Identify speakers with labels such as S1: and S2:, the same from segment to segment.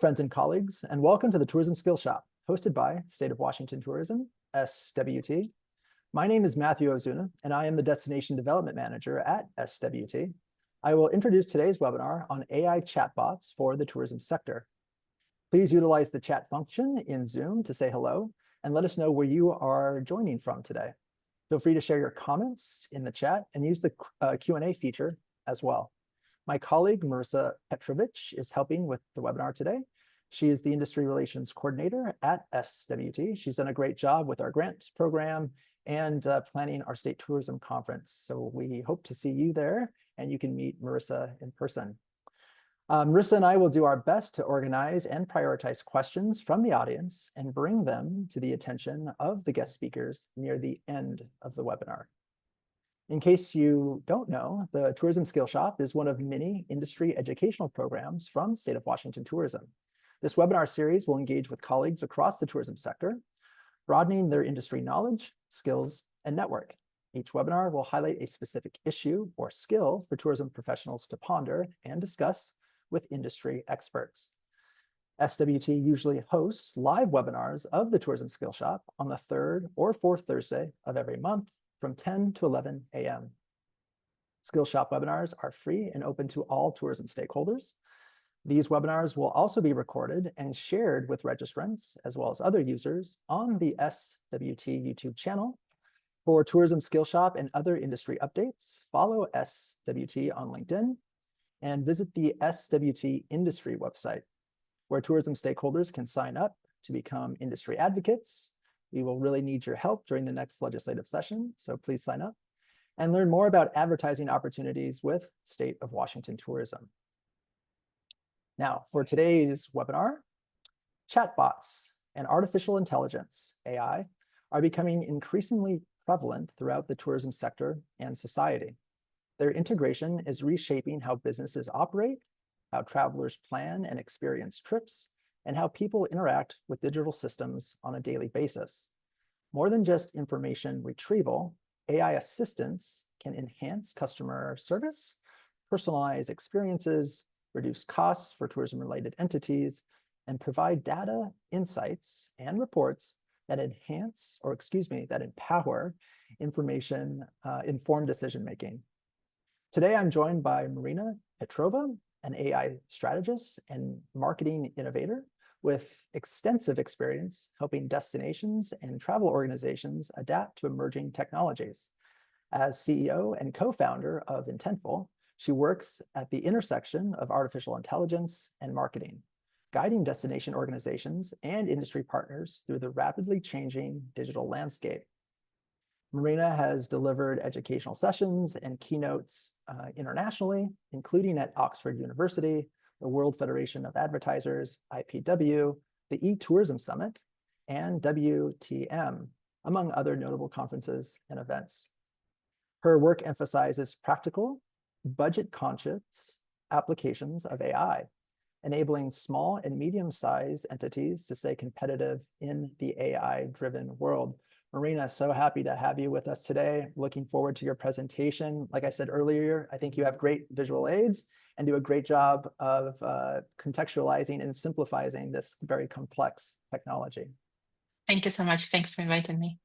S1: Friends and colleagues, and welcome to the Tourism Skillshop, hosted by State of Washington Tourism, SWT. My name is Matthew Ozuna, and I am the Destination Development Manager at SWT. I will introduce today's webinar on AI chatbots for the tourism sector. Please utilize the chat function in Zoom to say hello and let us know where you are joining from today. Feel free to share your comments in the chat and use the Q&A feature as well. My colleague, Marissa Petrovich, is helping with the webinar today. She is the Industry Relations Coordinator at SWT. She's done a great job with our grants program and planning our state tourism conference. So we hope to see you there and you can meet Marissa in person. Marissa and I will do our best to organize and prioritize questions from the audience and bring them to the attention of the guest speakers near the end of the webinar. In case you don't know, the Tourism Skillshop is one of many industry educational programs from State of Washington Tourism. This webinar series will engage with colleagues across the tourism sector, broadening their industry knowledge, skills, and network. Each webinar will highlight a specific issue or skill for tourism professionals to ponder and discuss with industry experts. SWT usually hosts live webinars of the Tourism Skillshop on the third or fourth Thursday of every month from 10 to 11 a.m. Skillshop webinars are free and open to all tourism stakeholders. These webinars will also be recorded and shared with registrants as well as other users on the SWT YouTube channel. For Tourism Skillshop and other industry updates, follow SWT on LinkedIn and visit the SWT industry website, where tourism stakeholders can sign up to become industry advocates. We will really need your help during the next legislative session, so please sign up and learn more about advertising opportunities with State of Washington Tourism. Now, for today's webinar, chatbots and artificial intelligence, AI, are becoming increasingly prevalent throughout the tourism sector and society. Their integration is reshaping how businesses operate, how travelers plan and experience trips, and how people interact with digital systems on a daily basis. More than just information retrieval, AI assistants can enhance customer service, personalize experiences, reduce costs for tourism-related entities, and provide data, insights, and reports that that empower informed decision-making. Today, I'm joined by Marina Petrova, an AI strategist and marketing innovator with extensive experience helping destinations and travel organizations adapt to emerging technologies. As CEO and co-founder of Intentful, she works at the intersection of artificial intelligence and marketing, guiding destination organizations and industry partners through the rapidly changing digital landscape. Marina has delivered educational sessions and keynotes internationally, including at Oxford University, the World Federation of Advertisers, IPW, the eTourism Summit, and WTM, among other notable conferences and events. Her work emphasizes practical, budget-conscious applications of AI, enabling small and medium-sized entities to stay competitive in the AI-driven world. Marina, so happy to have you with us today. Looking forward to your presentation. Like I said earlier, I think you have great visual aids and do a great job of contextualizing and simplifying this very complex technology.
S2: Thank you so much. Thanks for inviting me.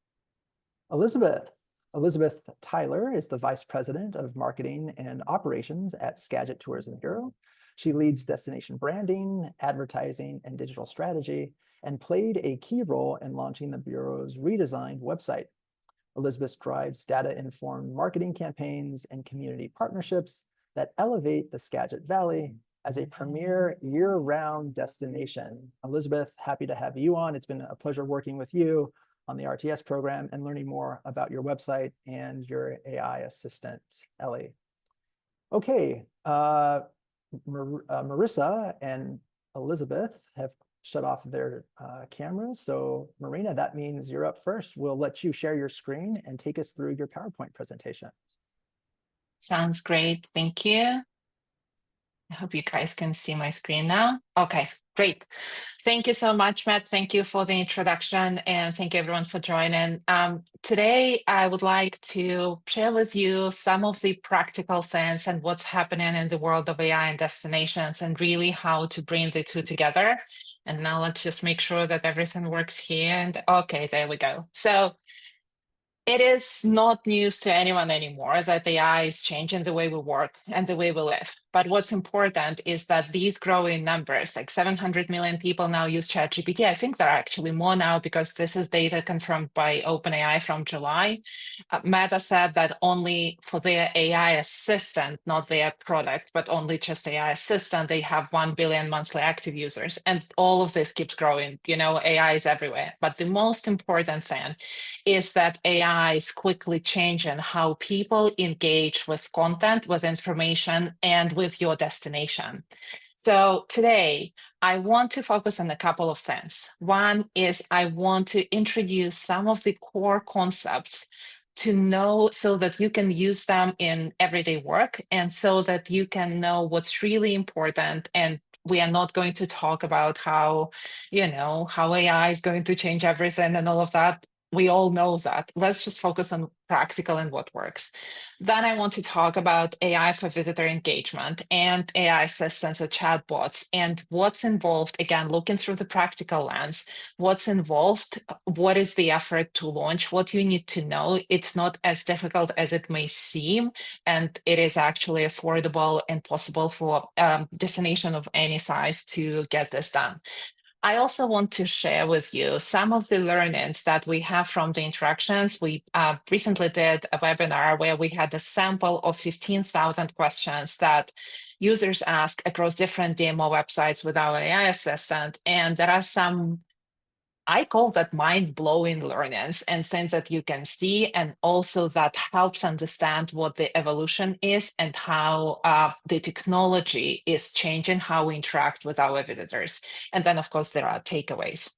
S1: Elizabeth Tyler is the Vice President of Marketing and Operations at Skagit Tourism Bureau. She leads destination branding, advertising, and digital strategy, and played a key role in launching the Bureau's redesigned website. Elizabeth drives data-informed marketing campaigns and community partnerships that elevate the Skagit Valley as a premier year-round destination. Elizabeth, happy to have you on. It's been a pleasure working with you on the RTS program and learning more about your website and your AI assistant, Ellie. Okay, Marissa and Elizabeth have shut off their cameras. So Marina, that means you're up first. We'll let you share your screen and take us through your PowerPoint presentation.
S2: Sounds great. Thank you. I hope you guys can see my screen now. Okay, Great. Thank you so much, Matt. Thank you for the introduction, and thank you everyone for joining. Today, I would like to share with you some of the practical things and what's happening in the world of AI and destinations, and really how to bring the two together. And now let's just make sure that everything works here. And okay, there we go. So it is not news to anyone anymore that AI is changing the way we work and the way we live. But what's important is that these growing numbers, like 700 million people now use ChatGPT. I think there are actually more now because this is data confirmed by OpenAI from July. Meta said that only for their AI assistant, not their product, but only just AI assistant, they have 1 billion monthly active users. And all of this keeps growing. You know, AI is everywhere. But the most important thing is that AI is quickly changing how people engage with content, with information, and with your destination. So today, I want to focus on a couple of things. One is I want to introduce some of the core concepts to know so that you can use them in everyday work and so that you can know what's really important. And we are not going to talk about how, how AI is going to change everything and all of that. We all know that. Let's just focus on practical and what works. Then I want to talk about AI for visitor engagement and AI assistants or chatbots and what's involved. Again, looking through the practical lens, what's involved, what is the effort to launch, what you need to know. It's not as difficult as it may seem, and it is actually affordable and possible for destination of any size to get this done. I also want to share with you some of the learnings that we have from the interactions. We recently did a webinar where we had a sample of 15,000 questions that users ask across different DMO websites with our AI assistant. And there are some, I call that mind-blowing learnings and things that you can see, and also that helps understand what the evolution is and how the technology is changing how we interact with our visitors. And then, of course, there are takeaways.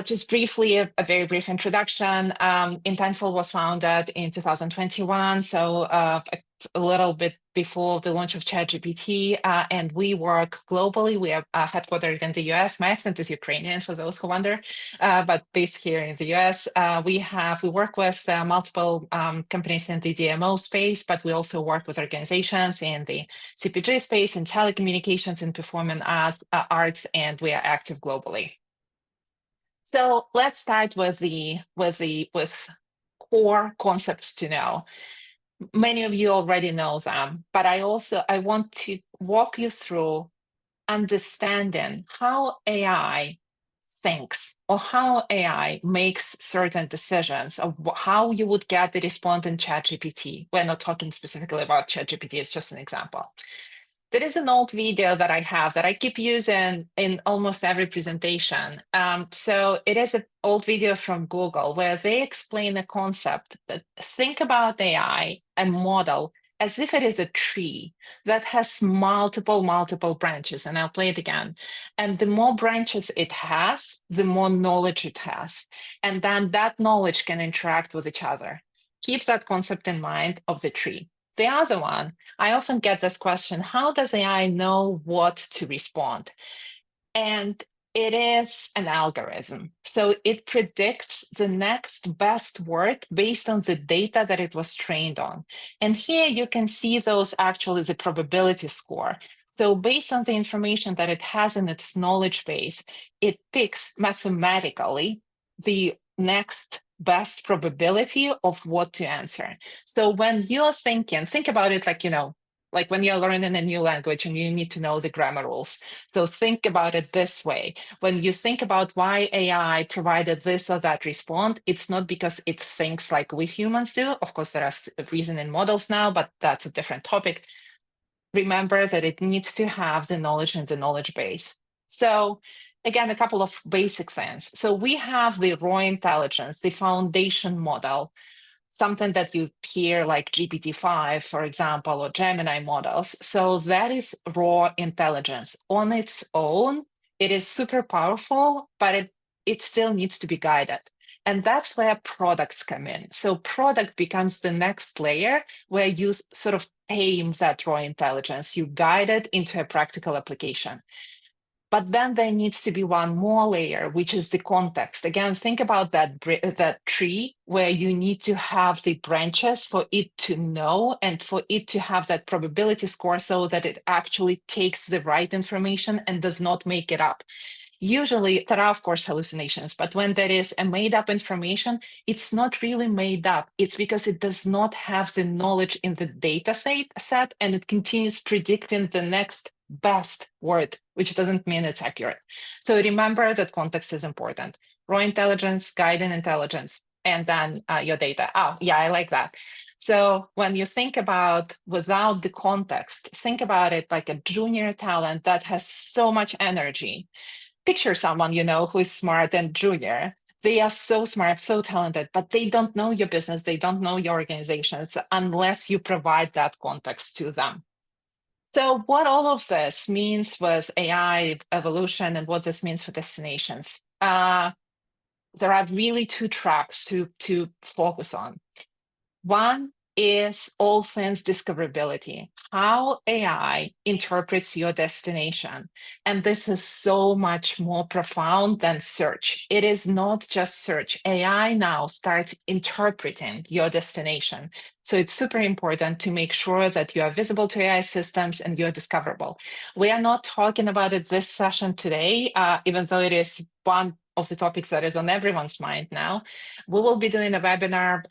S2: Just briefly, a very brief introduction. Intentful was founded in 2021, so a little bit before the launch of ChatGPT, and we work globally. We are headquartered in the US. My accent is Ukrainian, for those who wonder, but based here in the US. We work with multiple companies in the DMO space, but we also work with organizations in the CPG space, in telecommunications, in performing arts, and we are active globally. So let's start with core concepts to know. Many of you already know them, but I want to walk you through understanding how AI thinks or how AI makes certain decisions, of how you would get the response in ChatGPT. We're not talking specifically about ChatGPT, it's just an example. There is an old video that I have that I keep using in almost every presentation. So it is an old video from Google where they explain a concept that think about AI and model as if it is a tree that has multiple branches. And I'll play it again. And the more branches it has, the more knowledge it has. And then that knowledge can interact with each other. Keep that concept in mind of the tree. The other one, I often get this question, how does AI know what to respond? And it is an algorithm. So it predicts the next best word based on the data that it was trained on. And here you can see those actually the probability score. So based on the information that it has in its knowledge base, it picks mathematically the next best probability of what to answer. So when you're thinking, think about it like when you're learning a new language and you need to know the grammar rules. So think about it this way. When you think about why AI provided this or that response, it's not because it thinks like we humans do. Of course, there are reasoning models now, but that's a different topic. Remember that it needs to have the knowledge and the knowledge base. So again, a couple of basic things. So we have the raw intelligence, the foundation model, something that you hear like GPT-5, for example, or Gemini models. So that is raw intelligence. On its own, it is super powerful, but it still needs to be guided. And that's where products come in. So product becomes the next layer where you sort of tame that raw intelligence. You guide it into a practical application. But then there needs to be one more layer, which is the context. Again, think about that tree where you need to have the branches for it to know and for it to have that probability score so that it actually takes the right information and does not make it up. Usually, there are, of course, hallucinations, but when there is a made up information, it's not really made up. It's because it does not have the knowledge in the data set and it continues predicting the next best word, which doesn't mean it's accurate. So remember that context is important. Raw intelligence, guiding intelligence, and then your data. Oh, yeah, I like that. So when you think about without the context, think about it like a junior talent that has so much energy. Picture someone, who is smart and junior. They are so smart, so talented, but they don't know your business. They don't know your organizations unless you provide that context to them. So what all of this means with AI evolution and what this means for destinations. There are really two tracks to focus on. One is all things discoverability, how AI interprets your destination. And this is so much more profound than search. It is not just search. AI now starts interpreting your destination. So it's super important to make sure that you are visible to AI systems and you're discoverable. We are not talking about it this session today, even though it is one of the topics that is on everyone's mind now. We will be doing a webinar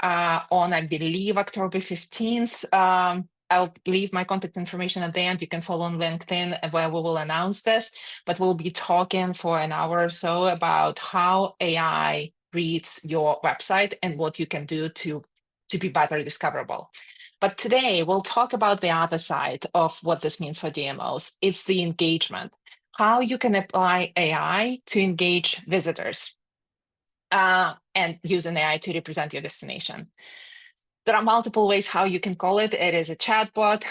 S2: on, I believe, October 15th. I'll leave my contact information at the end. You can follow on LinkedIn where we will announce this, but we'll be talking for an hour or so about how AI reads your website and what you can do to be better discoverable. But today we'll talk about the other side of what this means for DMOs. It's the engagement, how you can apply AI to engage visitors and use an AI to represent your destination. There are multiple ways how you can call it. It is a chatbot.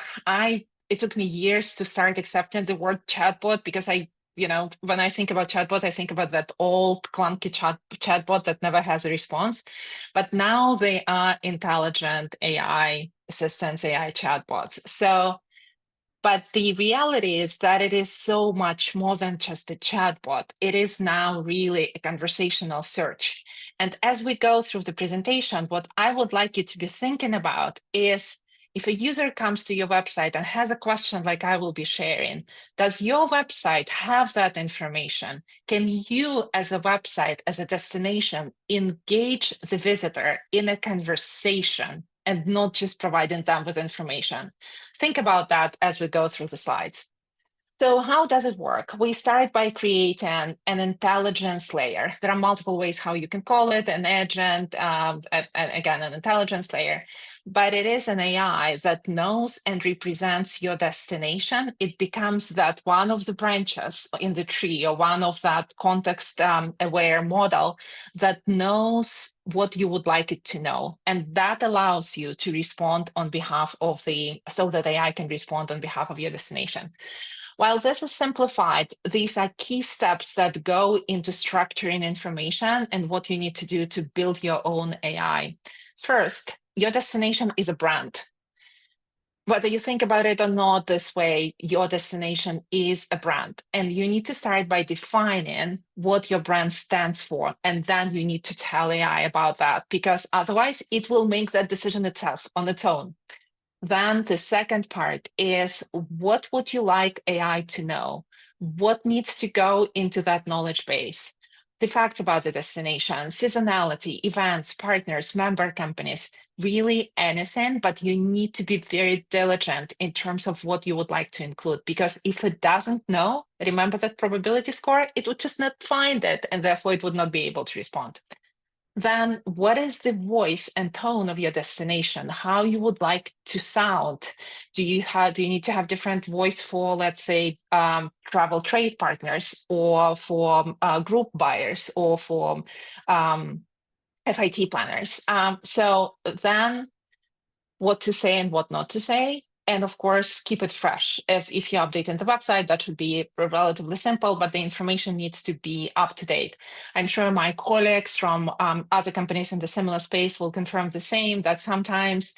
S2: It took me years to start accepting the word chatbot because when I think about chatbot, I think about that old clunky chatbot that never has a response. But now they are intelligent AI assistants, AI chatbots. But the reality is that it is so much more than just a chatbot. It is now really a conversational search. And as we go through the presentation, what I would like you to be thinking about is if a user comes to your website and has a question like I will be sharing, does your website have that information? Can you, as a website, as a destination, engage the visitor in a conversation and not just providing them with information? Think about that as we go through the slides. So how does it work? We start by creating an intelligence layer. There are multiple ways how you can call it, an agent, and again, an intelligence layer. But it is an AI that knows and represents your destination. It becomes that one of the branches in the tree or one of that context-aware model that knows what you would like it to know. And that allows you to respond on behalf of so that AI can respond on behalf of your destination. While this is simplified, these are key steps that go into structuring information and what you need to do to build your own AI. First, your destination is a brand. Whether you think about it or not this way, your destination is a brand. And you need to start by defining what your brand stands for. And then you need to tell AI about that, because otherwise it will make that decision itself on its own. Then the second part is, what would you like AI to know? What needs to go into that knowledge base? The facts about the destination, seasonality, events, partners, member companies, really anything, but you need to be very diligent in terms of what you would like to include, because if it doesn't know, remember that probability score, it would just not find it, and therefore it would not be able to respond. Then what is the voice and tone of your destination? How you would like to sound? Do you need to have different voice for, let's say, travel trade partners, or for group buyers, or for FIT planners? So then what to say and what not to say. And of course, keep it fresh. As if you're updating the website, that should be relatively simple, but the information needs to be up to date. I'm sure my colleagues from other companies in the similar space will confirm the same, that sometimes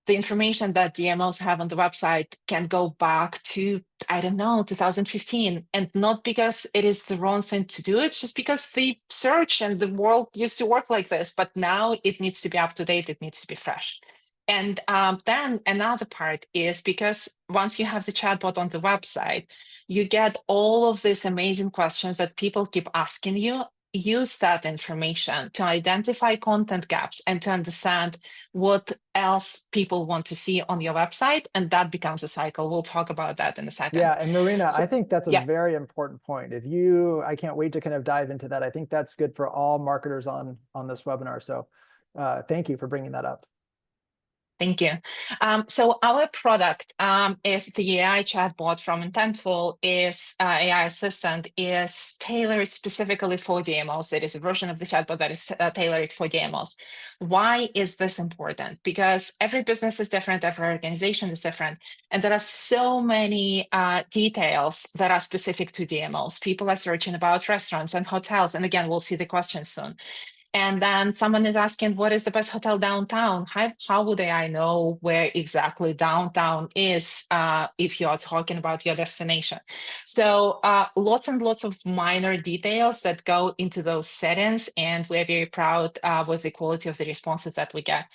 S2: the information that DMOs have on the website can go back to, I don't know, 2015. And not because it is the wrong thing to do, it's just because the search and the world used to work like this. But now it needs to be up to date, it needs to be fresh. And then another part is because once you have the chatbot on the website, you get all of these amazing questions that people keep asking you. Use that information to identify content gaps and to understand what else people want to see on your website. And that becomes a cycle. We'll talk about that in a second.
S1: Yeah, and Marina,
S2: So,
S1: I think that's a
S2: yeah.
S1: very important point. I can't wait to kind of dive into that. I think that's good for all marketers on this webinar. So thank you for bringing that up.
S2: Thank you. So our product is the AI chatbot from Intentful. Is AI assistant is tailored specifically for DMOs. It is a version of the chatbot that is tailored for DMOs. Why is this important? Because every business is different, every organization is different, and there are so many details that are specific to DMOs. People are searching about restaurants and hotels, and again, we'll see the question soon. And then someone is asking, what is the best hotel downtown? How would I know where exactly downtown is if you are talking about your destination? So lots and lots of minor details that go into those settings. And we're very proud with the quality of the responses that we get.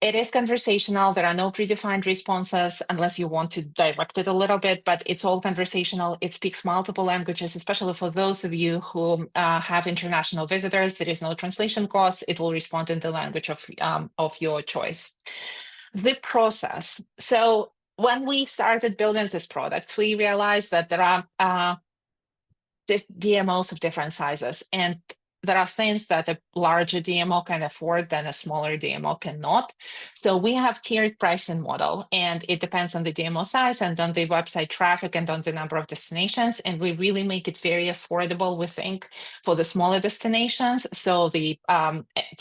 S2: It is conversational. There are no predefined responses unless you want to direct it a little bit, but it's all conversational. It speaks multiple languages, especially for those of you who have international visitors. There is no translation cost. It will respond in the language of your choice. The process. So when we started building this product, we realized that there are DMOs of different sizes, and there are things that a larger DMO can afford than a smaller DMO cannot. So we have tiered pricing model, and it depends on the DMO size and on the website traffic and on the number of destinations. And we really make it very affordable, we think, for the smaller destinations. So the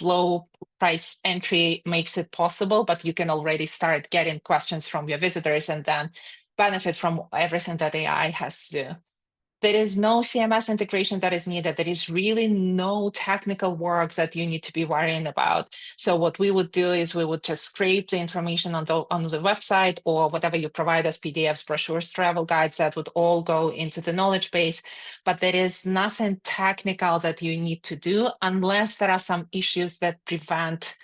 S2: low price entry makes it possible, but you can already start getting questions from your visitors and then benefit from everything that AI has to do. There is no CMS integration that is needed. There is really no technical work that you need to be worrying about. So what we would do is we would just scrape the information on the website or whatever you provide as PDFs, brochures, travel guides, that would all go into the knowledge base. But there is nothing technical that you need to do unless there are some issues that prevent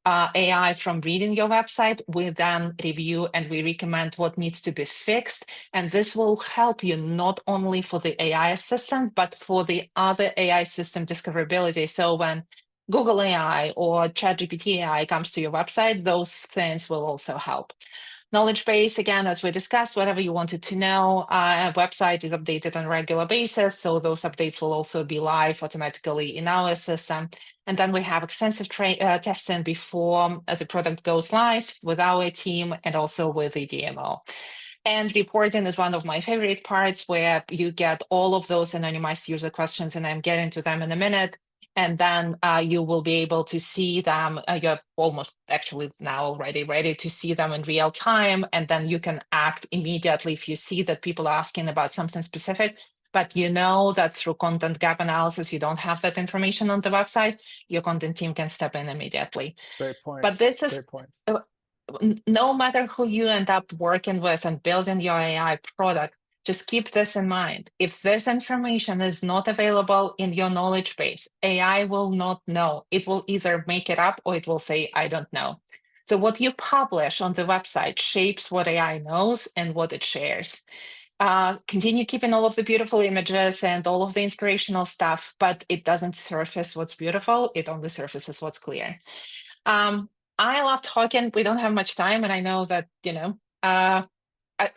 S2: AI from reading your website. We then review and we recommend what needs to be fixed. And this will help you not only for the AI assistant, but for the other AI system discoverability. So when Google AI or ChatGPT AI comes to your website, those things will also help. Knowledge base, again, as we discussed, whatever you wanted to know, a website is updated on a regular basis. So those updates will also be live automatically in our system. And then we have extensive testing before the product goes live with our team and also with the DMO. And reporting is one of my favorite parts, where you get all of those anonymized user questions, and I'm getting to them in a minute. And then you will be able to see them. You're almost actually now already ready to see them in real time. And then you can act immediately if you see that people are asking about something specific, but you know that through content gap analysis, you don't have that information on the website, your content team can step in immediately.
S1: Great point.
S2: But this is,
S1: great point.
S2: No matter who you end up working with and building your AI product, just keep this in mind. If this information is not available in your knowledge base, AI will not know. It will either make it up or it will say, I don't know. So what you publish on the website shapes what AI knows and what it shares. Continue keeping all of the beautiful images and all of the inspirational stuff, but it doesn't surface what's beautiful. It only surfaces what's clear. I love talking. We don't have much time, and I know that,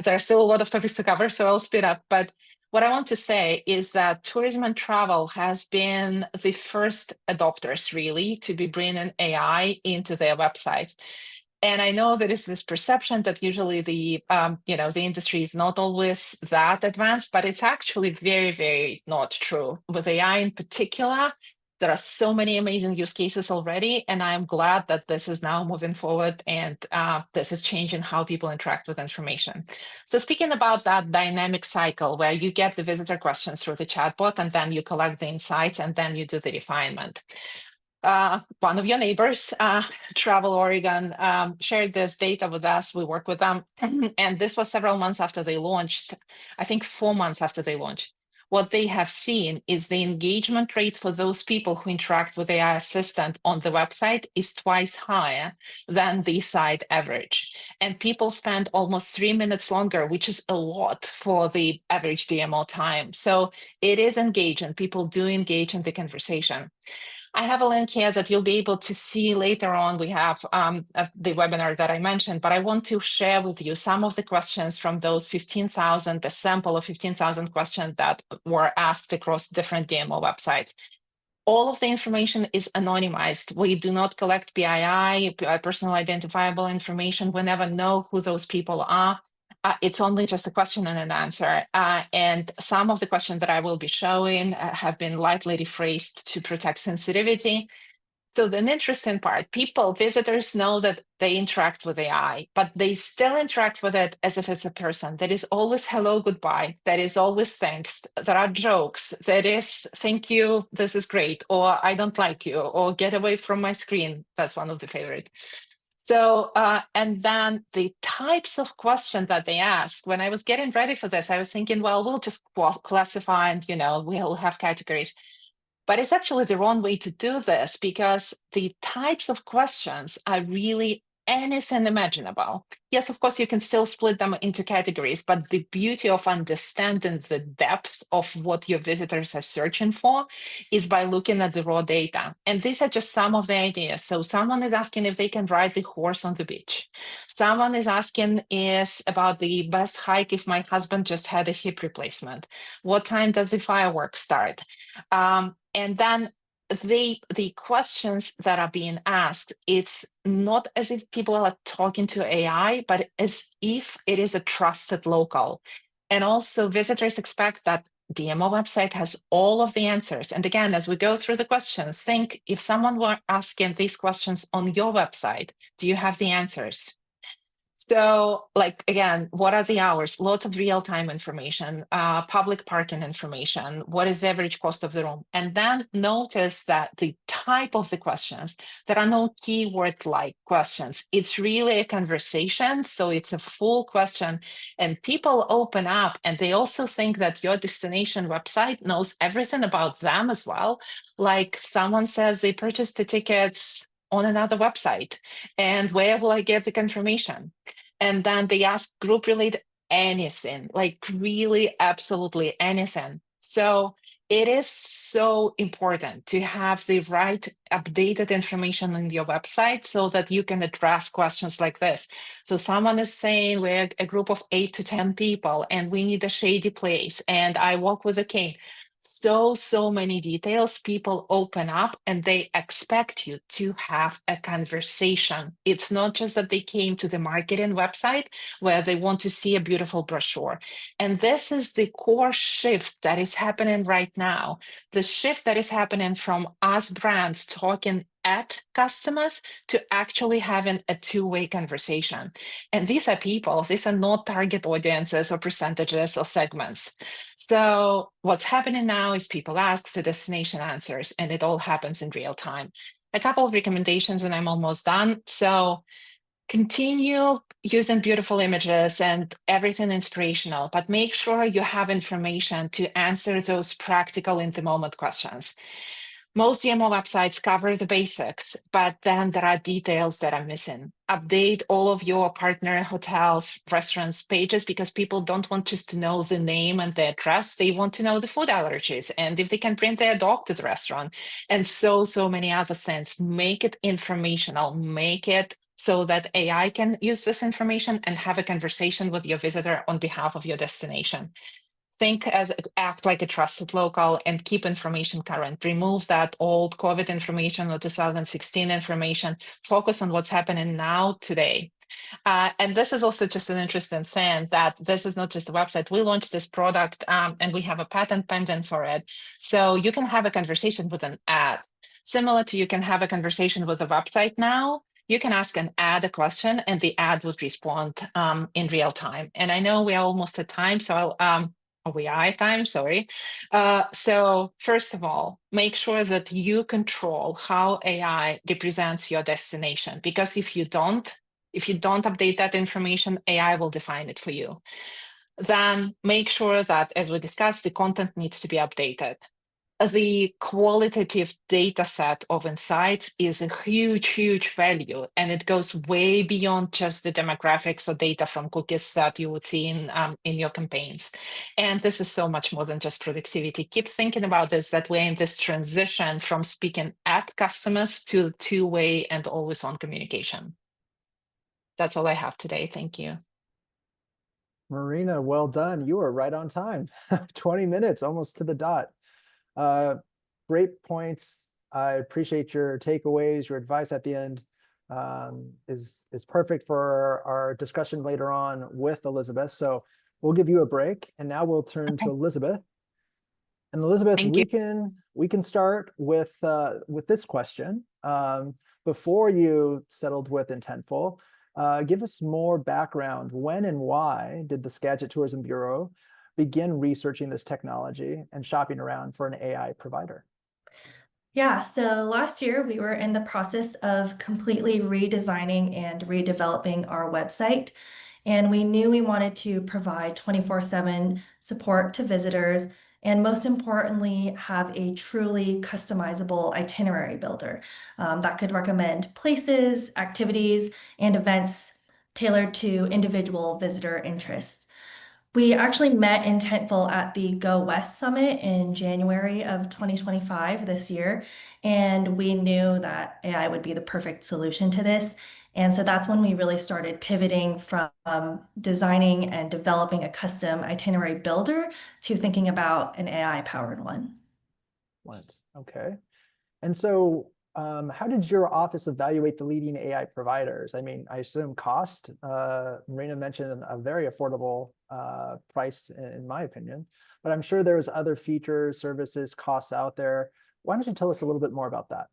S2: there are still a lot of topics to cover, so I'll speed up. But what I want to say is that tourism and travel has been the first adopters, really, to be bringing AI into their websites. And I know there is this perception that usually the industry is not always that advanced, but it's actually very, very not true. With AI in particular, there are so many amazing use cases already, and I'm glad that this is now moving forward and this is changing how people interact with information. So speaking about that dynamic cycle where you get the visitor questions through the chatbot and then you collect the insights and then you do the refinement. one of your neighbors, Travel Oregon, shared this data with us. We work with them. And this was several months after they launched, I think 4 months after they launched. What they have seen is the engagement rate for those people who interact with AI assistant on the website is twice higher than the site average. And people spend almost 3 minutes longer, which is a lot for the average DMO time. So it is engaging. People do engage in the conversation. I have a link here that you'll be able to see later on. We have the webinar that I mentioned, but I want to share with you some of the questions from those 15,000, the sample of 15,000 questions that were asked across different DMO websites. All of the information is anonymized. We do not collect PII, personal identifiable information. We never know who those people are. It's only just a question and an answer. And some of the questions that I will be showing have been lightly rephrased to protect sensitivity. So the interesting part, visitors know that they interact with AI, but they still interact with it as if it's a person. There is always hello, goodbye. There is always thanks. There are jokes. There is thank you, this is great, or I don't like you, or get away from my screen. That's one of the favorite. So, and then the types of questions that they ask, when I was getting ready for this, I was thinking, well, we'll just classify and, we'll have categories. But it's actually the wrong way to do this because the types of questions are really anything imaginable. Yes, of course, you can still split them into categories, but the beauty of understanding the depth of what your visitors are searching for is by looking at the raw data. And these are just some of the ideas. So someone is asking if they can ride the horse on the beach. Someone is asking is about the best hike if my husband just had a hip replacement. What time does the fireworks start? And then the questions that are being asked, it's not as if people are talking to AI, but as if it is a trusted local. And also visitors expect that DMO website has all of the answers. And again, as we go through the questions, think if someone were asking these questions on your website, do you have the answers? So, again, what are the hours? Lots of real-time information, public parking information. What is the average cost of the room? And then notice that the type of the questions, there are no keyword-like questions. It's really a conversation. So it's a full question. And people open up and they also think that your destination website knows everything about them as well. Like someone says they purchased the tickets on another website, and where will I get the confirmation? And then they ask group related anything, like really absolutely anything. So it is so important to have the right updated information on your website so that you can address questions like this. So someone is saying we're a group of 8 to 10 people and we need a shady place and I walk with a cane. So many details. People open up and they expect you to have a conversation. It's not just that they came to the marketing website where they want to see a beautiful brochure. And this is the core shift that is happening right now. The shift that is happening from us brands talking at customers to actually having a two-way conversation. And these are people, these are not target audiences or percentages or segments. So what's happening now is people ask, the destination answers, and it all happens in real time. A couple of recommendations and I'm almost done. So continue using beautiful images and everything inspirational, but make sure you have information to answer those practical in the moment questions. Most DMO websites cover the basics, but then there are details that are missing. Update all of your partner hotels, restaurants pages because people don't want just to know the name and the address. They want to know the food allergies and if they can bring their dog to the restaurant and so many other things. Make it informational, make it so that AI can use this information and have a conversation with your visitor on behalf of your destination. Act like a trusted local and keep information current. Remove that old COVID information or 2016 information. Focus on what's happening now, today. And this is also just an interesting thing that this is not just a website. We launched this product and we have a patent pending for it. So you can have a conversation with an ad. Similar to you can have a conversation with a website now. You can ask an ad a question and the ad would respond in real time. And I know we're almost at time, so I'll OEI time, sorry. So first of all, make sure that you control how AI represents your destination, because if you don't update that information, AI will define it for you. Then make sure that, as we discussed, the content needs to be updated. The qualitative data set of insights is a huge, huge value, and it goes way beyond just the demographics or data from cookies that you would see in your campaigns. And this is so much more than just productivity. Keep thinking about this, that we're in this transition from speaking at customers to two-way and always-on communication. That's all I have today. Thank you.
S1: Marina, well done. You are right on time. 20 minutes, almost to the dot. Great points. I appreciate your takeaways. Your advice at the end is perfect for our discussion later on with Elizabeth. So we'll give you a break, and now we'll turn to Elizabeth. And Elizabeth,
S2: Thank you.
S1: we can start with this question. Before you settled with Intentful, give us more background. When and why did the Skagit Tourism Bureau begin researching this technology and shopping around for an AI provider?
S3: Yeah, so last year we were in the process of completely redesigning and redeveloping our website. And we knew we wanted to provide 24/7 support to visitors, and most importantly, have a truly customizable itinerary builder that could recommend places, activities, and events tailored to individual visitor interests. We actually met Intentful at the Go West Summit in January of 2025 this year, and we knew that AI would be the perfect solution to this. And so that's when we really started pivoting from designing and developing a custom itinerary builder to thinking about an AI-powered one.
S1: Excellent. Okay. And so how did your office evaluate the leading AI providers? I mean, I assume cost. Marina mentioned a very affordable price, in my opinion, but I'm sure there's other features, services, costs out there. Why don't you tell us a little bit more about that?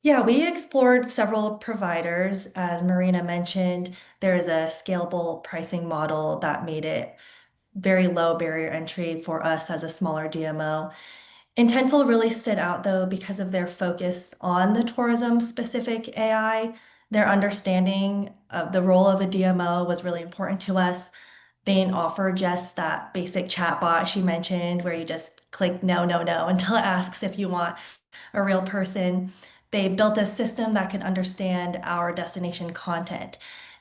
S3: Yeah, we explored several providers. As Marina mentioned, there is a scalable pricing model that made it very low barrier entry for us as a smaller DMO. Intentful really stood out though because of their focus on the tourism specific AI. Their understanding of the role of a DMO was really important to us. They didn't offer just that basic chatbot she mentioned where you just click no, no, no until it asks if you want a real person. They built a system that could understand our destination content.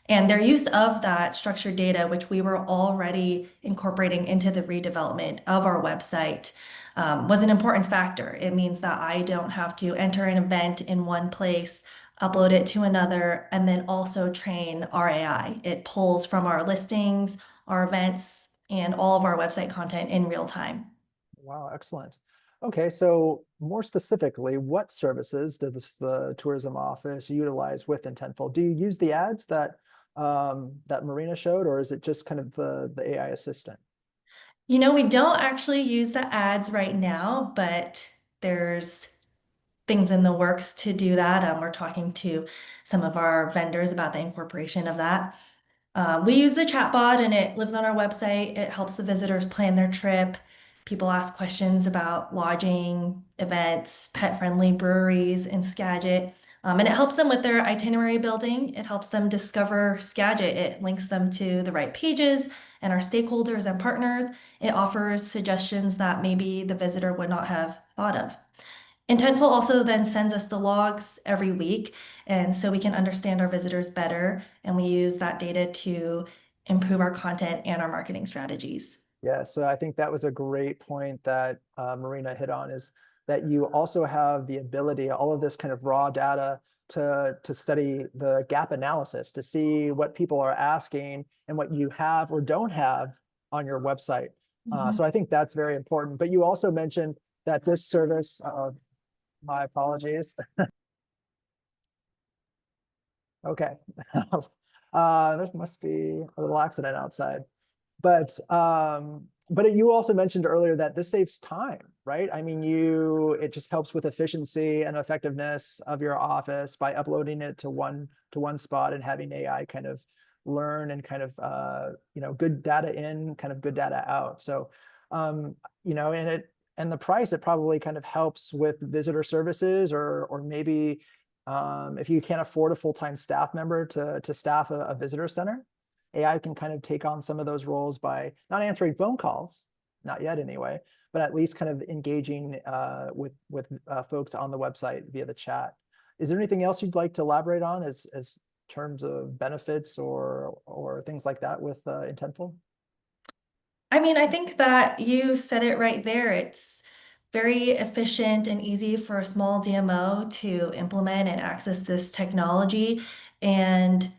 S3: And their use of that structured data, which we were already incorporating into the redevelopment of our website, was an important factor. It means that I don't have to enter an event in one place, upload it to another, and then also train our AI. It pulls from our listings, our events, and all of our website content in real time.
S1: Wow, excellent. Okay, so more specifically, what services does the tourism office utilize with Intentful? Do you use the ads that that Marina showed, or is it just kind of the AI assistant?
S3: You know, we don't actually use the ads right now, but there's things in the works to do that. We're talking to some of our vendors about the incorporation of that. We use the chatbot and it lives on our website. It helps the visitors plan their trip. People ask questions about lodging, events, pet-friendly breweries in Skagit. And it helps them with their itinerary building. It helps them discover Skagit. It links them to the right pages and our stakeholders and partners. It offers suggestions that maybe the visitor would not have thought of. Intentful also then sends us the logs every week, and so we can understand our visitors better, and we use that data to improve our content and our marketing strategies.
S1: Yeah, so I think that was a great point that Marina hit on, is that you also have the ability, all of this kind of raw data, to study the gap analysis, to see what people are asking and what you have or don't have on your website. So I think that's very important. But you also mentioned that this service, my apologies. Okay. There must be a little accident outside. But you also mentioned earlier that this saves time, right? I mean, it just helps with efficiency and effectiveness of your office by uploading it to one spot and having AI kind of learn and kind of, good data in, kind of good data out. So, and the price, it probably kind of helps with visitor services, or maybe if you can't afford a full-time staff member to staff a visitor center, AI can kind of take on some of those roles by not answering phone calls, not yet anyway, but at least kind of engaging with folks on the website via the chat. Is there anything else you'd like to elaborate on as terms of benefits or things like that with Intentful?
S3: I mean, I think that you said it right there. It's very efficient and easy for a small DMO to implement and access this technology. And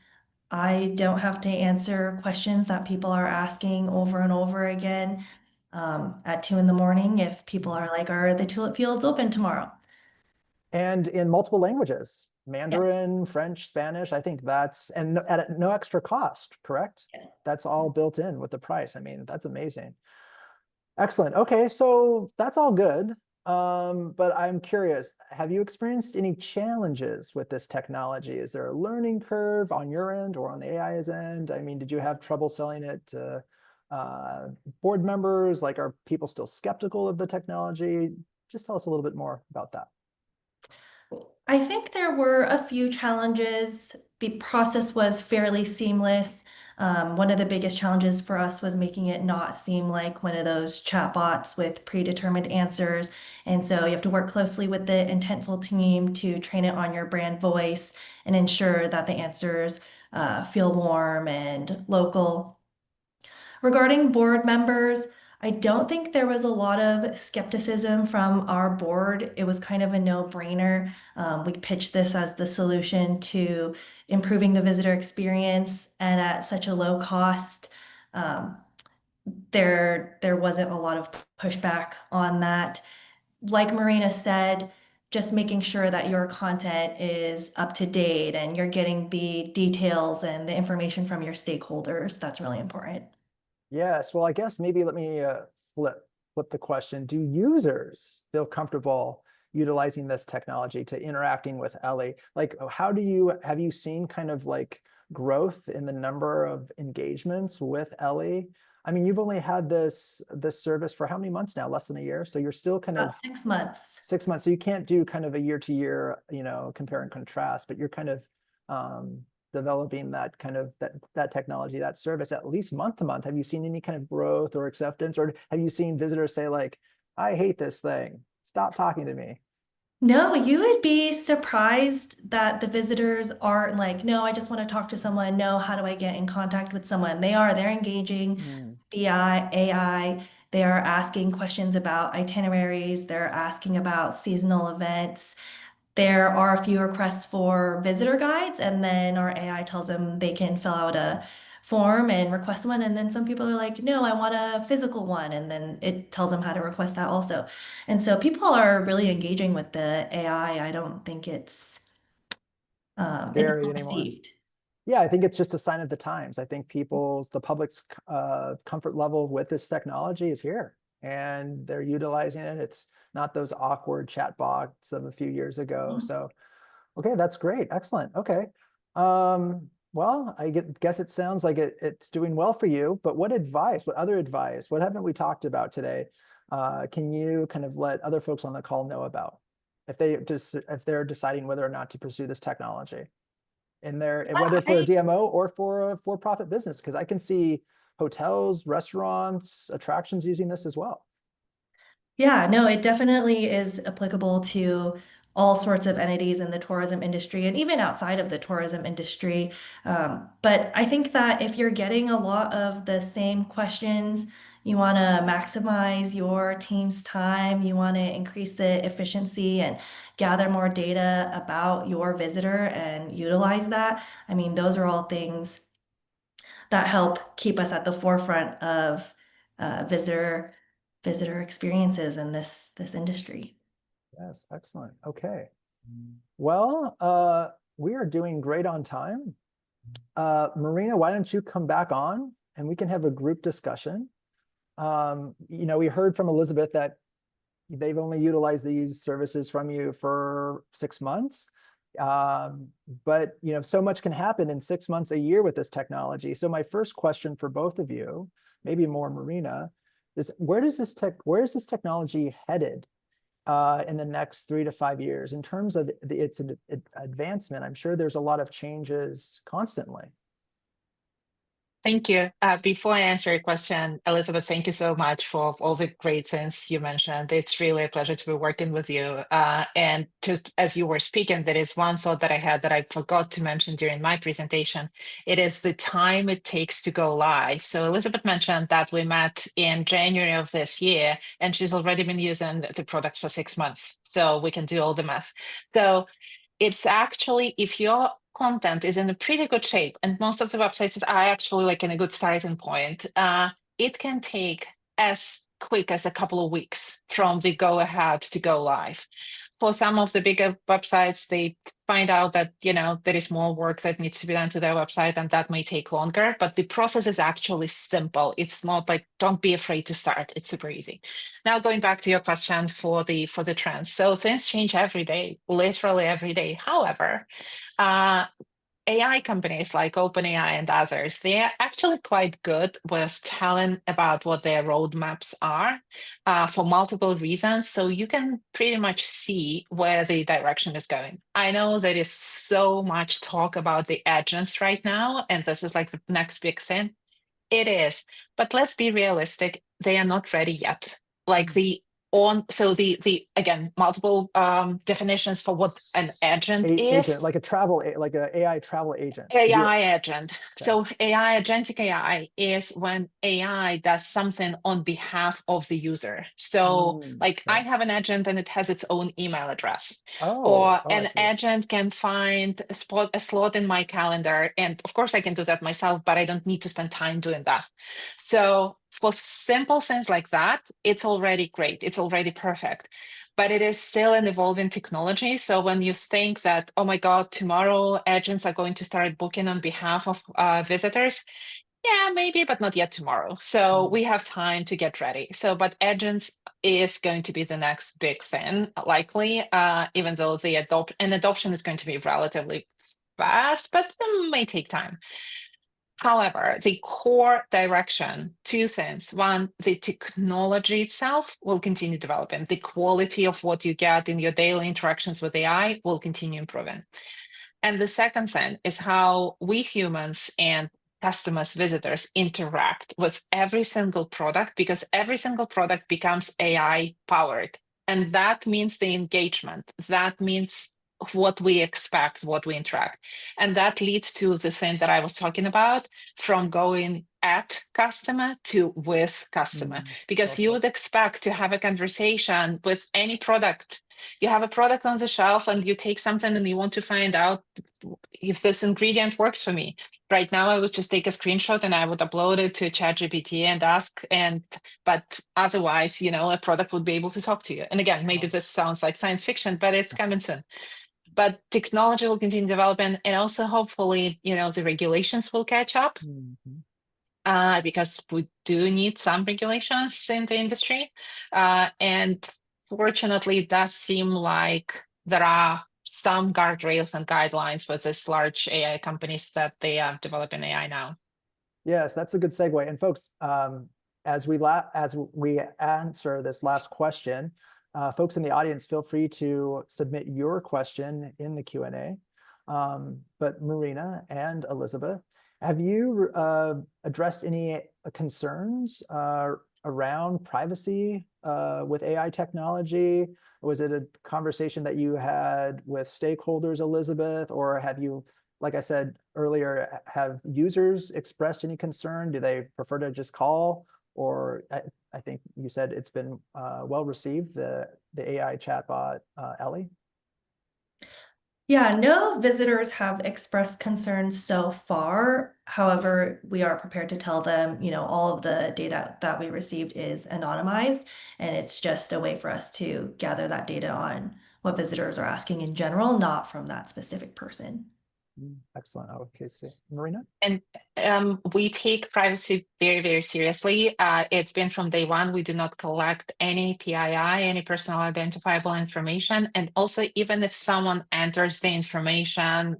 S3: I don't have to answer questions that people are asking over and over again at 2 in the morning if people are like, are the tulip fields open tomorrow?
S1: And in multiple languages,
S3: Yes.
S1: Mandarin, French, Spanish. I think and at no extra cost, correct?
S3: Yes.
S1: That's all built in with the price. I mean, that's amazing. Excellent. Okay, so that's all good. But I'm curious, have you experienced any challenges with this technology? Is there a learning curve on your end or on the AI's end? I mean, did you have trouble selling it to board members? Like, are people still skeptical of the technology? Just tell us a little bit more about that.
S3: I think there were a few challenges. The process was fairly seamless. One of the biggest challenges for us was making it not seem like one of those chatbots with predetermined answers. And so you have to work closely with the Intentful team to train it on your brand voice and ensure that the answers feel warm and local. Regarding board members, I don't think there was a lot of skepticism from our board. It was kind of a no-brainer. We pitched this as the solution to improving the visitor experience and at such a low cost. Um, there wasn't a lot of pushback on that. Like Marina said, just making sure that your content is up to date and you're getting the details and the information from your stakeholders. That's really important.
S1: Yes, well, I guess maybe let me flip the question. Do users feel comfortable utilizing this technology to interacting with Ellie? Like, have you seen kind of like growth in the number of engagements with Ellie? I mean, you've only had this service for how many months now? Less than a year. So you're still kind of
S3: About 6 months.
S1: 6 months. So you can't do kind of a year to year, compare and contrast, but you're kind of developing that kind of that technology, that service, at least month to month. Have you seen any kind of growth or acceptance, or have you seen visitors say like, I hate this thing, stop talking to me?
S3: No, you would be surprised that the visitors aren't like, no, I just want to talk to someone. No, how do I get in contact with someone? They're engaging
S1: Mm.
S3: BI, AI. They are asking questions about itineraries. They're asking about seasonal events. There are a few requests for visitor guides, and then our AI tells them they can fill out a form and request one. And then some people are like, no, I want a physical one. And then it tells them how to request that also. And so people are really engaging with the AI. I don't think it's
S1: Scary
S3: well
S1: anymore.
S3: received.
S1: Yeah, I think it's just a sign of the times. I think the public's comfort level with this technology is here, and they're utilizing it. It's not those awkward chat bots of a few years ago. So, okay, that's great. Excellent. Okay. Well, guess it sounds like it's doing well for you, but what other advice, what haven't we talked about today? Can you kind of let other folks on the call know about if they're deciding whether or not to pursue this technology? Whether for a
S3: I
S1: DMO or for a for-profit business, because I can see hotels, restaurants, attractions using this as well.
S3: Yeah, no, it definitely is applicable to all sorts of entities in the tourism industry and even outside of the tourism industry. But I think that if you're getting a lot of the same questions, you want to maximize your team's time, you want to increase the efficiency and gather more data about your visitor and utilize that. I mean, those are all things that help keep us at the forefront of uh, visitor visitor experiences in this industry.
S1: Yes, excellent. Okay. Well, we are doing great on time. Marina, why don't you come back on and we can have a group discussion. We heard from Elizabeth that they've only utilized these services from you for 6 months. But so much can happen in 6 months, a year with this technology. So my first question for both of you, maybe more Marina, is where is this technology headed in the next 3 to 5 years in terms of its advancement? I'm sure there's a lot of changes constantly.
S2: Thank you. Before I answer your question, Elizabeth, thank you so much for all the great things you mentioned. It's really a pleasure to be working with you. And just as you were speaking, there is one thought that I had that I forgot to mention during my presentation. It is the time it takes to go live. So Elizabeth mentioned that we met in January of this year, and she's already been using the product for 6 months. So we can do all the math. So it's actually, if your content is in a pretty good shape, and most of the websites are actually like in a good starting point, it can take as quick as a couple of weeks from the go ahead to go live. For some of the bigger websites, they find out that there is more work that needs to be done to their website, and that may take longer. But the process is actually simple. It's not like, don't be afraid to start. It's super easy. Now going back to your question for the trends. So things change every day, literally every day. However, AI companies like OpenAI and others, they are actually quite good with telling about what their roadmaps are for multiple reasons. So you can pretty much see where the direction is going. I know there is so much talk about the agents right now, and this is like the next big thing. It is, but let's be realistic, they are not ready yet. Like so the again, multiple definitions for what an agent is.
S1: Agent, like an AI travel agent.
S2: AI agent.
S1: Okay.
S2: So agentic AI is when AI does something on behalf of the user. So like I have an agent and it has its own email address. Or an agent can find a slot in my calendar. And of course I can do that myself, but I don't need to spend time doing that. So for simple things like that, it's already great. It's already perfect. But it is still an evolving technology. So when you think that, oh my God, tomorrow agents are going to start booking on behalf of visitors, yeah, maybe, but not yet tomorrow. So we have time to get ready. So, but agents is going to be the next big thing, likely, even though the adoption is going to be relatively fast, but it may take time. However, the core direction, two things. One, the technology itself will continue developing. The quality of what you get in your daily interactions with AI will continue improving. And the second thing is how we humans and customers, visitors interact with every single product, because every single product becomes AI powered. And that means the engagement. That means what we expect, what we interact. And that leads to the thing that I was talking about, from going at customer to with customer, because you would expect to have a conversation with any product. You have a product on the shelf and you take something and you want to find out if this ingredient works for me. Right now, I would just take a screenshot and I would upload it to ChatGPT and ask, but otherwise, a product would be able to talk to you. And again, maybe this sounds like science fiction, but it's coming soon. But technology will continue developing, and also hopefully, the regulations will catch up, because we do need some regulations in the industry. And fortunately, it does seem like there are some guardrails and guidelines with these large AI companies that they are developing AI now.
S1: Yes, that's a good segue. And folks, as we answer this last question, folks in the audience, feel free to submit your question in the Q&A. But Marina and Elizabeth, have you addressed any concerns around privacy with AI technology? Was it a conversation that you had with stakeholders, Elizabeth, or have you, like I said earlier, have users expressed any concern? Do they prefer to just call? Or I think you said it's been well received, the AI chatbot, Ellie?
S3: Yeah, no visitors have expressed concerns so far. However, we are prepared to tell them, all of the data that we received is anonymized, and it's just a way for us to gather that data on what visitors are asking in general, not from that specific person.
S1: Excellent. Okay, see. Marina?
S2: And we take privacy very, very seriously. It's been from day one. We do not collect any PII, any personal identifiable information. And also, even if someone enters the information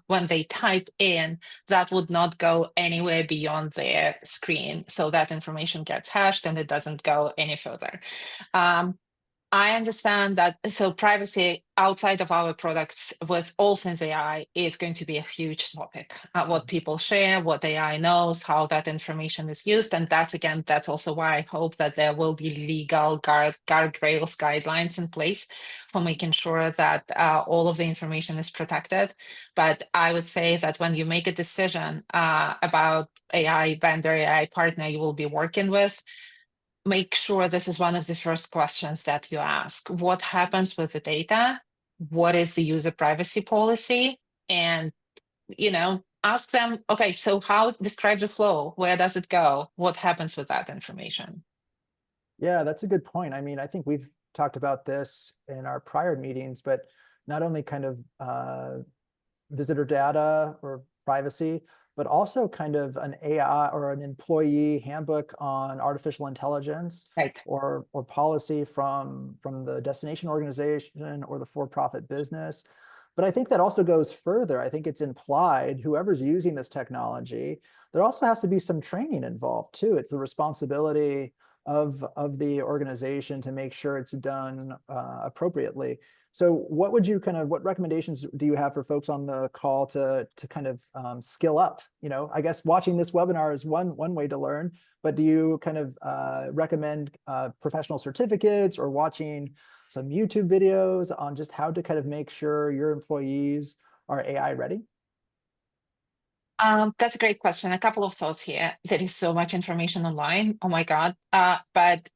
S2: when they type in, that would not go anywhere beyond their screen. So that information gets hashed and it doesn't go any further. I understand that. So privacy outside of our products with all things AI is going to be a huge topic. What people share, what AI knows, how that information is used. And that's also why I hope that there will be legal guardrails, guidelines in place for making sure that all of the information is protected. But I would say that when you make a decision about AI vendor, AI partner you will be working with, make sure this is one of the first questions that you ask. What happens with the data? What is the user privacy policy? And, ask them, okay, so describe the flow? Where does it go? What happens with that information?
S1: Yeah, that's a good point. I mean, I think we've talked about this in our prior meetings, but not only kind of visitor data or privacy, but also kind of an AI or an employee handbook on artificial intelligence,
S2: Right.
S1: or policy from the destination organization or the for-profit business. But I think that also goes further. I think it's implied whoever's using this technology, there also has to be some training involved too. It's the responsibility of the organization to make sure it's done appropriately. So what recommendations do you have for folks on the call to kind of skill up? I guess watching this webinar is one way to learn, but do you kind of recommend professional certificates or watching some YouTube videos on just how to kind of make sure your employees are AI ready?
S2: That's a great question. A couple of thoughts here. There is so much information online. Oh my God. But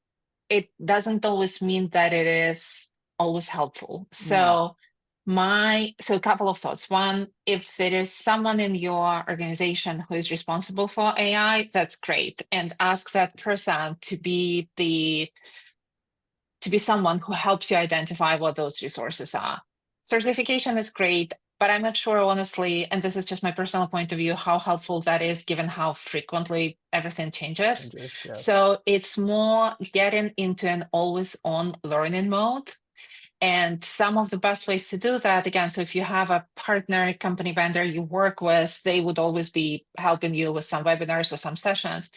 S2: it doesn't always mean that it is always helpful. So a couple of thoughts. One, if there is someone in your organization who is responsible for AI, that's great. And ask that person to be someone who helps you identify what those resources are. Certification is great, but I'm not sure, honestly, and this is just my personal point of view, how helpful that is given how frequently everything changes.
S1: Yes.
S2: So it's more getting into an always on learning mode. And some of the best ways to do that, again, so if you have a partner, company vendor you work with, they would always be helping you with some webinars or some sessions.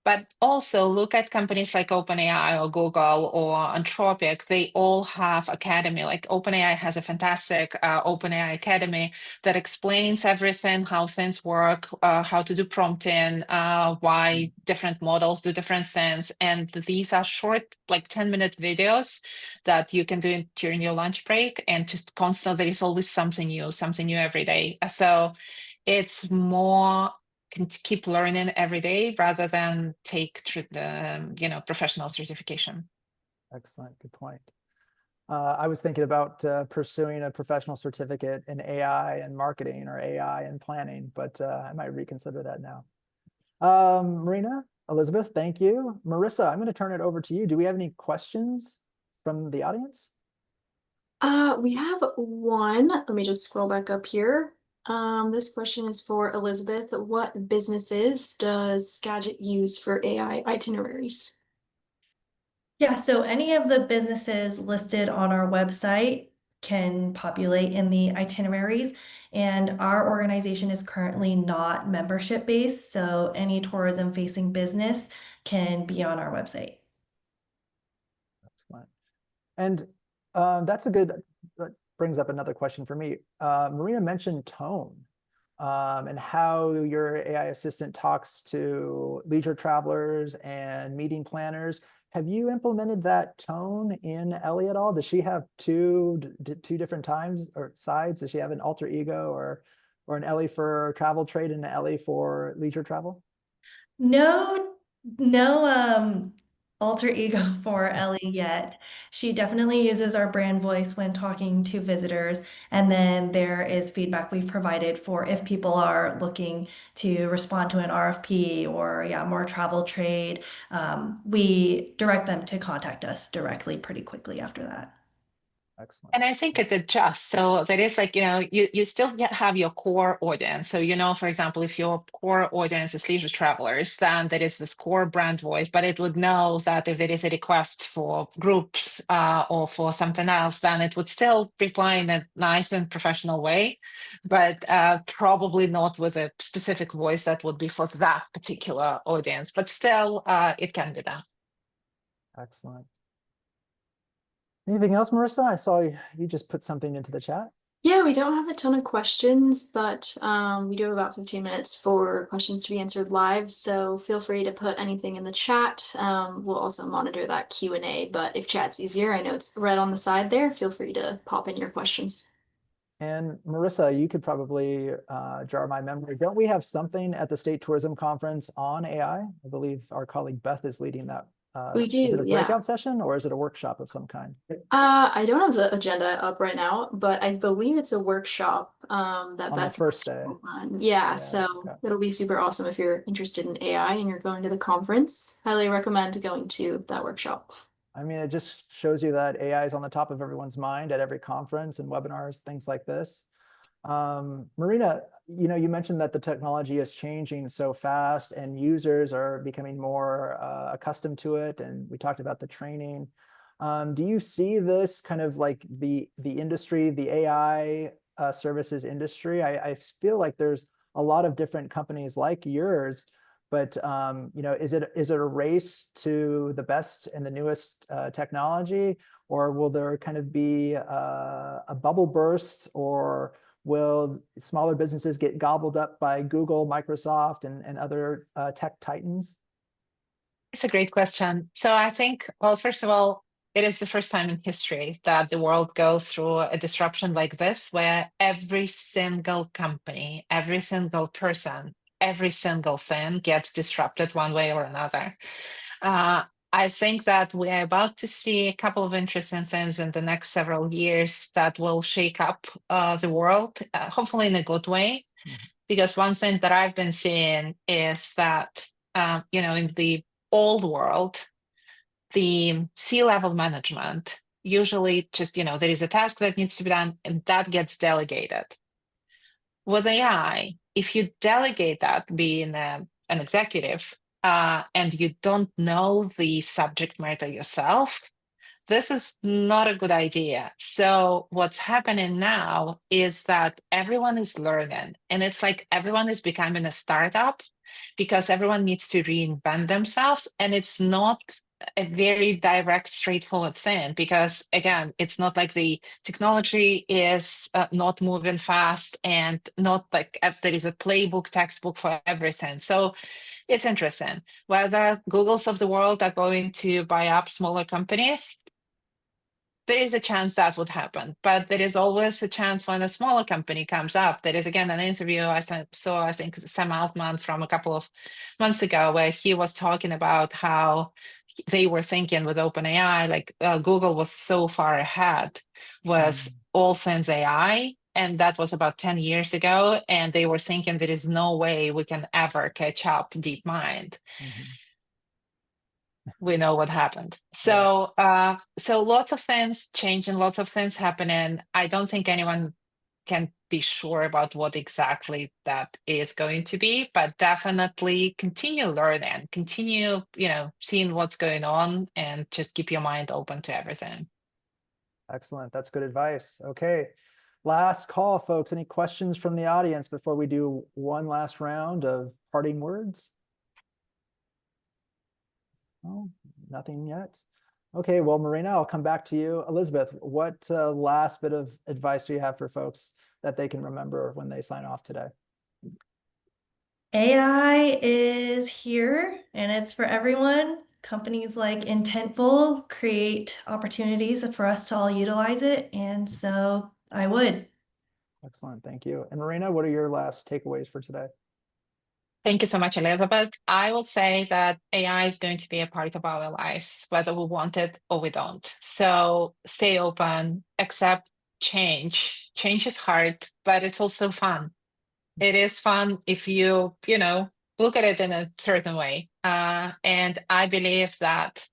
S2: But also look at companies like OpenAI or Google or Anthropic. They all have academy. Like OpenAI has a fantastic OpenAI Academy that explains everything, how things work, how to do prompting, why different models do different things. And these are short, like 10-minute videos that you can do during your lunch break, and just constantly, there is always something new every day. So it's more can keep learning every day rather than take the professional certification.
S1: Excellent. Good point. I was thinking about pursuing a professional certificate in AI and marketing or AI and planning, but I might reconsider that now. Marina, Elizabeth, thank you. Marissa, I'm going to turn it over to you. Do we have any questions from the audience?
S4: We have one. Let me just scroll back up here. This question is for Elizabeth. What businesses does Skagit use for AI itineraries?
S3: Yeah, so any of the businesses listed on our website can populate in the itineraries, and our organization is currently not membership based, so any tourism facing business can be on our website.
S1: Excellent. And that brings up another question for me. Marina mentioned tone and how your AI assistant talks to leisure travelers and meeting planners. Have you implemented that tone in Ellie at all? Does she have two different times or sides? Does she have an alter ego or an Ellie for travel trade and an Ellie for leisure travel?
S3: No, no alter ego for Ellie yet. She definitely uses our brand voice when talking to visitors. And then there is feedback we've provided for if people are looking to respond to an RFP or more travel trade. We direct them to contact us directly pretty quickly after that.
S1: Excellent.
S2: And I think it adjusts. So there is like, you still have your core audience. So, for example, if your core audience is leisure travelers, then there is this core brand voice, but it would know that if there is a request for groups or for something else, then it would still reply in a nice and professional way, but probably not with a specific voice that would be for that particular audience. But still, it can be done.
S1: Excellent. Anything else, Marissa? I saw you just put something into the chat.
S4: Yeah, we don't have a ton of questions, but we do have about 15 minutes for questions to be answered live. So feel free to put anything in the chat. We'll also monitor that Q&A, but if chat's easier, I know it's red on the side there. Feel free to pop in your questions.
S1: And Marissa, you could probably jar my memory. Don't we have something at the State Tourism Conference on AI? I believe our colleague Beth is leading that.
S4: We do,
S1: is it a
S4: yeah.
S1: breakout session or is it a workshop of some kind?
S4: I don't have the agenda up right now, but I believe it's a workshop that
S1: On
S4: Beth
S1: the first day.
S4: Yeah,
S1: Yeah,
S4: so
S1: okay.
S4: it'll be super awesome if you're interested in AI and you're going to the conference. Highly recommend going to that workshop.
S1: I mean, it just shows you that AI is on the top of everyone's mind at every conference and webinars, things like this. Marina, you mentioned that the technology is changing so fast and users are becoming more accustomed to it. And we talked about the training. Do you see this kind of like the industry, the AI services industry? I feel like there's a lot of different companies like yours, but is it a race to the best and the newest technology, or will there kind of be a bubble burst, or will smaller businesses get gobbled up by Google, Microsoft, and other tech titans?
S2: It's a great question. So I think, well, first of all, it is the first time in history that the world goes through a disruption like this, where every single company, every single person, every single thing gets disrupted one way or another. I think that we are about to see a couple of interesting things in the next several years that will shake up the world, hopefully in a good way.
S1: Mhm.
S2: Because one thing that I've been seeing is that, in the old world, the C-level management usually just, there is a task that needs to be done and that gets delegated. With AI, if you delegate that, being an executive, and you don't know the subject matter yourself, this is not a good idea. So what's happening now is that everyone is learning, and it's like everyone is becoming a startup because everyone needs to reinvent themselves, and it's not a very direct, straightforward thing because, again, it's not like the technology is not moving fast and not like there is a playbook, textbook for everything. So it's interesting whether Googles of the world are going to buy up smaller companies. There is a chance that would happen, but there is always a chance when a smaller company comes up. There is, again, an interview I think Sam Altman from a couple of months ago, where he was talking about how they were thinking with OpenAI, like Google was so far ahead with all things AI. And that was about 10 years ago. And they were thinking there is no way we can ever catch up DeepMind. We know what happened. So so lots of things changing, lots of things happening. I don't think anyone can be sure about what exactly that is going to be, but definitely continue learning, continue, seeing what's going on, and just keep your mind open to everything.
S1: Excellent. That's good advice. Okay. Last call, folks. Any questions from the audience before we do one last round of parting words? Oh, nothing yet. Okay, well, Marina, I'll come back to you. Elizabeth, what last bit of advice do you have for folks that they can remember when they sign off today?
S3: AI is here and it's for everyone. Companies like Intentful create opportunities for us to all utilize it. And so I would.
S1: Excellent, thank you. And Marina, what are your last takeaways for today?
S2: Thank you so much, Elizabeth. I will say that AI is going to be a part of our lives, whether we want it or we don't. So stay open, accept change. Change is hard, but it's also fun. It is fun if you look at it in a certain way. And I believe that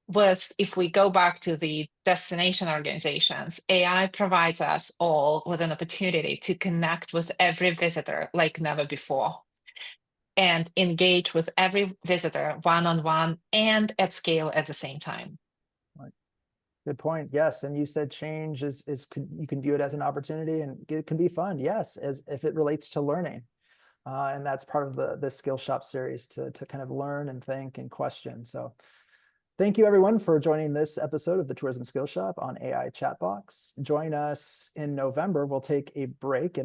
S2: if we go back to the destination organizations, AI provides us all with an opportunity to connect with every visitor like never before and engage with every visitor one-on-one and at scale at the same time.
S1: Good point. Yes, and you said change you can view it as an opportunity, and it can be fun. Yes, as if it relates to learning, and that's part of the Skillshop series to kind of learn and think and question. So, thank you everyone for joining this episode of the Tourism Skillshop on AI Chatbots. Join us in November. We'll take a break and